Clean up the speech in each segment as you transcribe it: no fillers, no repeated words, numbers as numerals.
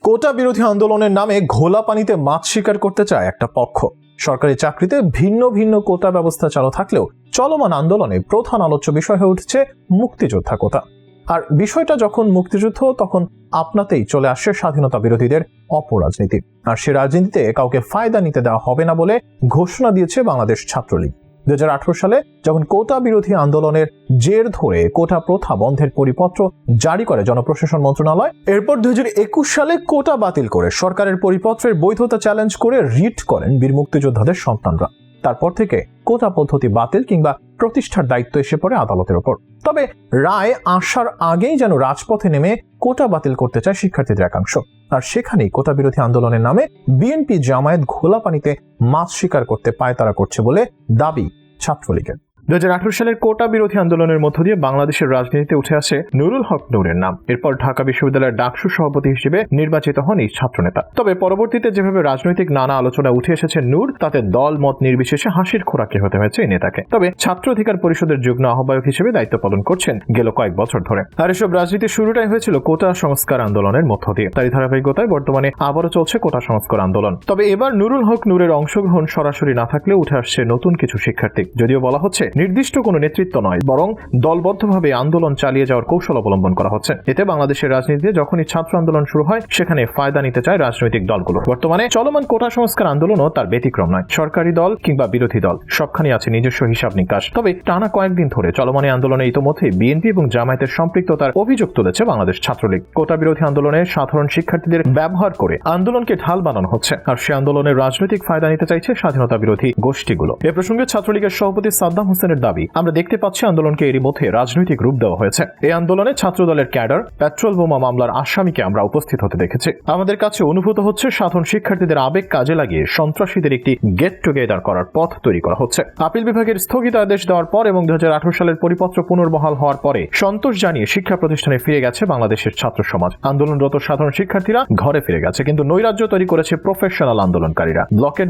কোটা বিরোধী আন্দোলনের নামে ঘোলা পানিতে মাছ শিকার করতে চায় একটা পক্ষ। সরকারি চাকরিতে ভিন্ন ভিন্ন কোটা ব্যবস্থা চালু থাকলেও চলমান আন্দোলনে প্রধান আলোচ্য বিষয় হয়ে উঠছে মুক্তিযোদ্ধা কোটা। আর বিষয়টা যখন মুক্তিযুদ্ধ, তখন আপনাতেই চলে আসে স্বাধীনতা বিরোধীদের অপরাজনীতি। আর সে রাজনীতিতে কাউকে ফায়দা নিতে দেওয়া হবে না বলে ঘোষণা দিয়েছে বাংলাদেশ ছাত্রলীগ। 2018 সালে যখন কোটা বিরোধী আন্দোলনের জের ধরে কোটা প্রথা বন্ধের পরিপত্র জারি করে জনপ্রশাসন মন্ত্রণালয়, এরপর 2021 সালে কোটা বাতিল করে সরকারের পরিপত্রের বৈধতা চ্যালেঞ্জ করে রিট করেন বীর মুক্তিযোদ্ধাদের সন্তানরা। তারপর থেকে কোটা পদ্ধতি বাতিল কিংবা প্রতিষ্ঠার দায়িত্ব এসে পড়ে আদালতের ওপর। তবে রায় আসার আগেই যেন রাজপথে নেমে কোটা বাতিল করতে চায় শিক্ষার্থীদের একাংশ। আর সেখানেই কোটা বিরোধী আন্দোলনের নামে বিএনপি জামায়াত ঘোলা পানিতে মাছ শিকার করতে পায়তারা করছে বলে দাবি ছাত্রলীগের। 2018 সালের কোটা বিরোধী আন্দোলনের মধ্য দিয়ে বাংলাদেশের রাজনীতিতে উঠে আসে নুরুল হক নূরের নাম। এরপর ঢাকা বিশ্ববিদ্যালয়ের ডাকসু সভাপতি হিসেবে নির্বাচিত হন এই ছাত্রনেতা। তবে পরবর্তীতে যেভাবে রাজনৈতিক নানা আলোচনা উঠে এসেছে নূর, তাতে দল মত নির্বিশেষে হাসির খোরাকি হতে হয়েছে এই নেতাকে। তবে ছাত্র অধিকার পরিষদের যুগ্ম আহ্বায়ক হিসেবে দায়িত্ব পালন করছেন গেল কয়েক বছর ধরে। আর এসব রাজনীতির শুরুটাই হয়েছিল কোটা সংস্কার আন্দোলনের মধ্য দিয়ে। তারই ধারাবাহিকতায় বর্তমানে আবারও চলছে কোটা সংস্কার আন্দোলন। তবে এবার নুরুল হক নূরের অংশগ্রহণ সরাসরি না থাকলেও উঠে আসছে নতুন কিছু শিক্ষার্থী। যদিও বলা হচ্ছে নির্দিষ্ট কোনো নেতৃত্ব নয়, বরং দলবদ্ধভাবে আন্দোলন চালিয়ে যাওয়ার কৌশল অবলম্বন করা হচ্ছে। এতে বাংলাদেশের রাজনীতিতে যখনই ছাত্র আন্দোলন শুরু হয়, সেখানে ফায়দা নিতে চায় রাজনৈতিক দলগুলো। বর্তমানে চলমান কোটা সংস্কার আন্দোলনও তার ব্যতিক্রম নয়। সরকারি দল কিংবা বিরোধী দল সবখানে আছে নিজস্ব হিসাব নিকাশ। তবে টানা কয়েকদিন ধরে চলমান আন্দোলনে ইতোমধ্যে বিএনপি এবং জামায়াতের সম্পৃক্ততার অভিযোগ তুলেছে বাংলাদেশ ছাত্রলীগ। কোটা বিরোধী আন্দোলনে সাধারণ শিক্ষার্থীদের ব্যবহার করে আন্দোলনকে ঢাল বানানো হচ্ছে, আর সে আন্দোলনের রাজনৈতিক ফায়দা নিতে চাইছে স্বাধীনতা বিরোধী গোষ্ঠীগুলো। এ প্রসঙ্গে ছাত্রলীগের সভাপতি সাদ্দাম হোসেনের দাবি, আমরা দেখতে পাচ্ছি আন্দোলনকে এরই মধ্যে রাজনৈতিক রূপ দেওয়া হয়েছে। এই আন্দোলনে ছাত্র দলের ক্যাডার, পেট্রোল বোমা মামলার আসামিকে আমরা উপস্থিত হতে দেখেছি। আমাদের কাছে অনুভূত হচ্ছে সাধারণ শিক্ষার্থীদের আবেগ কাজে লাগিয়ে সন্ত্রাসীদের একটি গেট টুগেদার করার পথ তৈরি করা হচ্ছে। আপিল বিভাগের স্থগিতাদেশ দেওয়ার পর এবং 2018 সালের পরিপত্র পুনর্বহাল হওয়ার পরে সন্তোষ জানিয়ে শিক্ষা প্রতিষ্ঠানে ফিরে গেছে বাংলাদেশের ছাত্র সমাজ। আন্দোলনরত সাধারণ শিক্ষার্থীরা ঘরে ফিরে গেছে, কিন্তু নৈরাজ্য তৈরি করেছে প্রফেশনাল আন্দোলনকারীরা।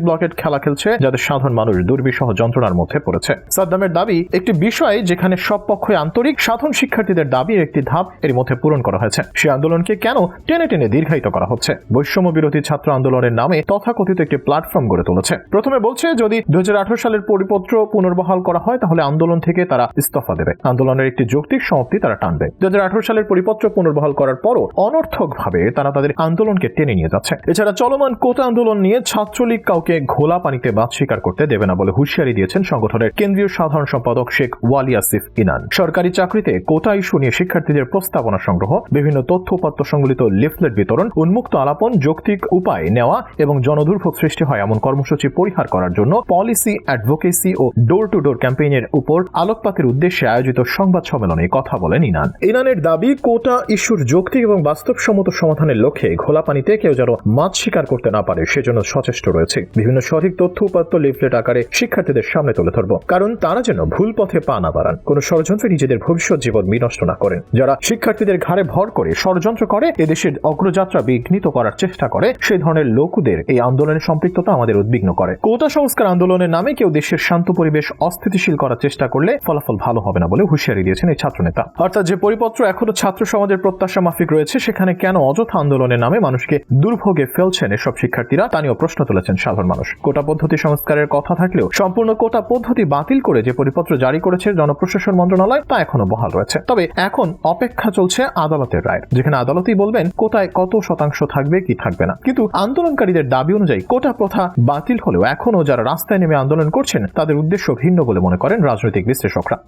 ব্লকেট খেলা খেলছে, যাদের সাধারণ মানুষ দুর্বিষহ যন্ত্রণার মধ্যে পড়েছে। সাদ্দামের দাবি, একটি বিষয় যেখানে সব পক্ষই আন্তরিক, সাধারণ শিক্ষার্থীদের দাবির একটি ধাপ এর মধ্যে পূরণ করা হয়েছে। সে আন্দোলনকে কেন টেনে টেনে দীর্ঘায়িত করা হচ্ছে? বৈষম্য বিরোধী ছাত্র আন্দোলনের নামে তথাকথিত একটি প্ল্যাটফর্ম গড়ে তুলেছে। প্রথমে বলছে, যদি 2018 সালের পরিপত্র পুনর্বহাল করা হয়, তাহলে আন্দোলন থেকে তারা ইস্তফা দেবে। আন্দোলনের একটি যৌক্তিক সমাপ্তি তারা টানবে। 2018 সালের পরিপত্র পুনর্বহাল করার পরও অনর্থকভাবে তারা তাদের আন্দোলনকে টেনে নিয়ে যাচ্ছে। এছাড়া চলমান কোটা আন্দোলন নিয়ে ছাত্রলীগ কাউকে ঘোলা পানিতে মাছ শিকার করতে দেবে না বলে হুঁশিয়ারি দিয়েছেন সংগঠনের কেন্দ্রীয় সাধারণ সম্পাদক শেখ ওয়ালি আসিফ ইনান। সরকারি চাকরিতে কোটা ইস্যু নিয়ে শিক্ষার্থীদের প্রস্তাবনা সংগ্রহ, বিভিন্ন তথ্য উপাত্ত সংবলিত লিফলেট বিতরণ, উন্মুক্ত আলাপন, যৌক্তিক উপায় নেওয়া এবং জনদুর্ভোগ সৃষ্টি হয় এমন কর্মসূচি পরিহার করার জন্য পলিসি, অ্যাডভোকেসি ও ডোর টু ডোর ক্যাম্পেইনের উপর আলোকপাতের উদ্দেশ্যে আয়োজিত সংবাদ সম্মেলনে কথা বলেন ইনান। ইনানের দাবি, কোটা ইস্যুর যৌক্তিক এবং বাস্তবসম্মত সমাধানের লক্ষ্যে ঘোলা পানিতে কেউ যেন মাছ শিকার করতে না পারে, সেজন্য সচেষ্ট রয়েছে। বিভিন্ন সঠিক তথ্য উপাত্ত লিফলেট আকারে শিক্ষার্থীদের সামনে তুলে ধরব, কারণ তারা যেন ভুল পথে পা না বাড়ান, কোন ষড়যন্ত্রে নিজেদের ভবিষ্যৎ জীবন বিনষ্ট না করেন। যারা শিক্ষার্থীদের ঘাড়ে ভর করে ষড়যন্ত্র করে এদেশের অগ্রযাত্রা বিঘ্নিত করার চেষ্টা করে, সেই ধরনের লোকদের এই আন্দোলনের সম্পৃক্ততা আমাদের উদ্বিগ্ন করে। কোটা সংস্কার আন্দোলনের নামে কেউ দেশের শান্ত পরিবেশ অস্থিতিশীল করার চেষ্টা করলে ফলাফল ভালো হবে না বলে হুঁশিয়ারি দিয়েছেন এই ছাত্রনেতা। অর্থাৎ যে পরিপত্র এখনো ছাত্র সমাজের প্রত্যাশা মাফিক রয়েছে, সেখানে কেন অযথা আন্দোলনের নামে মানুষকে দুর্ভোগে ফেলছেন এসব শিক্ষার্থীরা, তা নিয়েও প্রশ্ন তুলেছেন সাধারণ মানুষ। কোটা পদ্ধতি সংস্কারের কথা থাকলেও সম্পূর্ণ কোটা পদ্ধতি বাতিল করে যে পরিপত্র জারি করেছে জনপ্রশাসন মন্ত্রণালয়, তা এখনো বহাল রয়েছে। তবে এখন অপেক্ষা চলছে আদালতের রায়ের, যেখানে আদালতই বলবেন কোটায় কত শতাংশ থাকবে কি থাকবে না। কিন্তু আন্দোলনকারীদের দাবি অনুযায়ী কোটা প্রথা বাতিল হলেও এখনো যারা রাস্তায় নেমে আন্দোলন করছেন, তাদের উদ্দেশ্য ভিন্ন বলে মনে করেন রাজনৈতিক বিশ্লেষকরা।